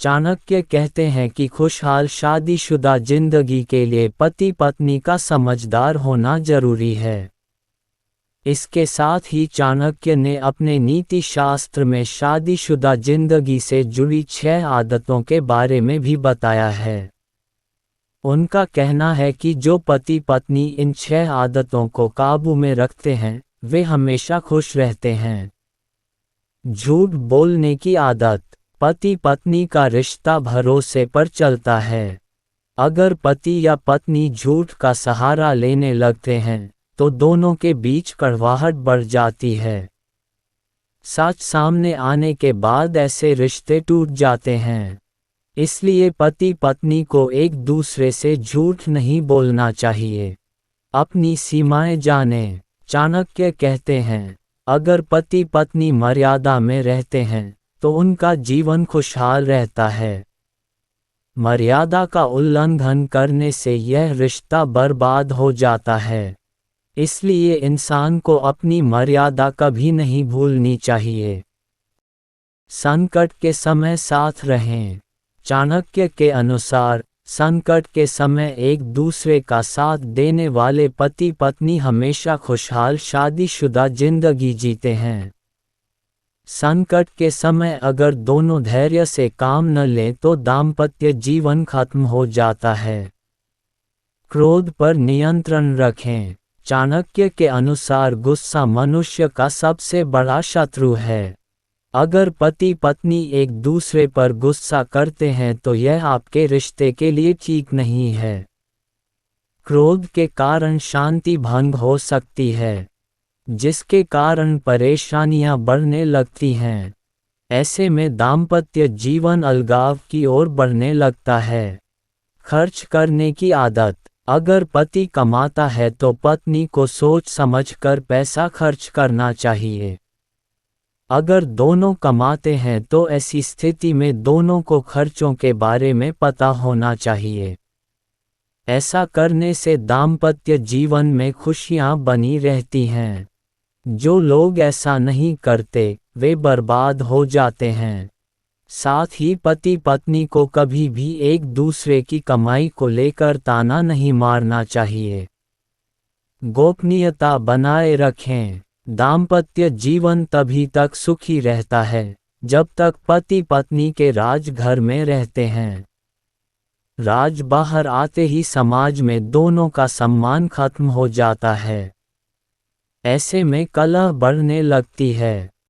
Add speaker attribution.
Speaker 1: चाणक्य कहते हैं कि खुशहाल शादीशुदा जिंदगी के लिए पति पत्नी का समझदार होना जरूरी है। इसके साथ ही चाणक्य ने अपने नीति शास्त्र में शादीशुदा जिंदगी से जुड़ी 6 आदतों के बारे में भी बताया है। उनका कहना है कि जो पति पत्नी इन 6 आदतों को काबू में रखते हैं वे हमेशा खुश रहते हैं। झूठ बोलने की आदत। पति पत्नी का रिश्ता भरोसे पर चलता है। अगर पति या पत्नी झूठ का सहारा लेने लगते हैं तो दोनों के बीच कड़वाहट बढ़ जाती है। सच सामने आने के बाद ऐसे रिश्ते टूट जाते हैं। इसलिए पति पत्नी को एक दूसरे से झूठ नहीं बोलना चाहिए। अपनी सीमाएं जानें। चाणक्य कहते हैं, अगर पति पत्नी मर्यादा में रहते हैं तो उनका जीवन खुशहाल रहता है। मर्यादा का उल्लंघन करने से यह रिश्ता बर्बाद हो जाता है। इसलिए इंसान को अपनी मर्यादा कभी नहीं भूलनी चाहिए। संकट के समय साथ रहें। चाणक्य के अनुसार संकट के समय एक दूसरे का साथ देने वाले पति पत्नी हमेशा खुशहाल शादीशुदा जिंदगी जीते हैं। संकट के समय अगर दोनों धैर्य से काम न लें तो दाम्पत्य जीवन खत्म हो जाता है। क्रोध पर नियंत्रण रखें। चाणक्य के अनुसार गुस्सा मनुष्य का सबसे बड़ा शत्रु है। अगर पति पत्नी एक दूसरे पर गुस्सा करते हैं तो यह आपके रिश्ते के लिए ठीक नहीं है। क्रोध के कारण शांति भंग हो सकती है, जिसके कारण परेशानियां बढ़ने लगती हैं। ऐसे में दाम्पत्य जीवन अलगाव की ओर बढ़ने लगता है। खर्च करने की आदत। अगर पति कमाता है तो पत्नी को सोच समझकर पैसा खर्च करना चाहिए। अगर दोनों कमाते हैं तो ऐसी स्थिति में दोनों को खर्चों के बारे में पता होना चाहिए। ऐसा करने से दाम्पत्य जीवन में खुशियां बनी रहती हैं। जो लोग ऐसा नहीं करते वे बर्बाद हो जाते हैं। साथ ही पति पत्नी को कभी भी एक दूसरे की कमाई को लेकर ताना नहीं मारना चाहिए। गोपनीयता बनाए रखें। दाम्पत्य जीवन तभी तक सुखी रहता है जब तक पति पत्नी के राजघर में रहते हैं। राज बाहर आते ही समाज में दोनों का सम्मान खत्म हो जाता है। ऐसे में कलह बढ़ने लगती है।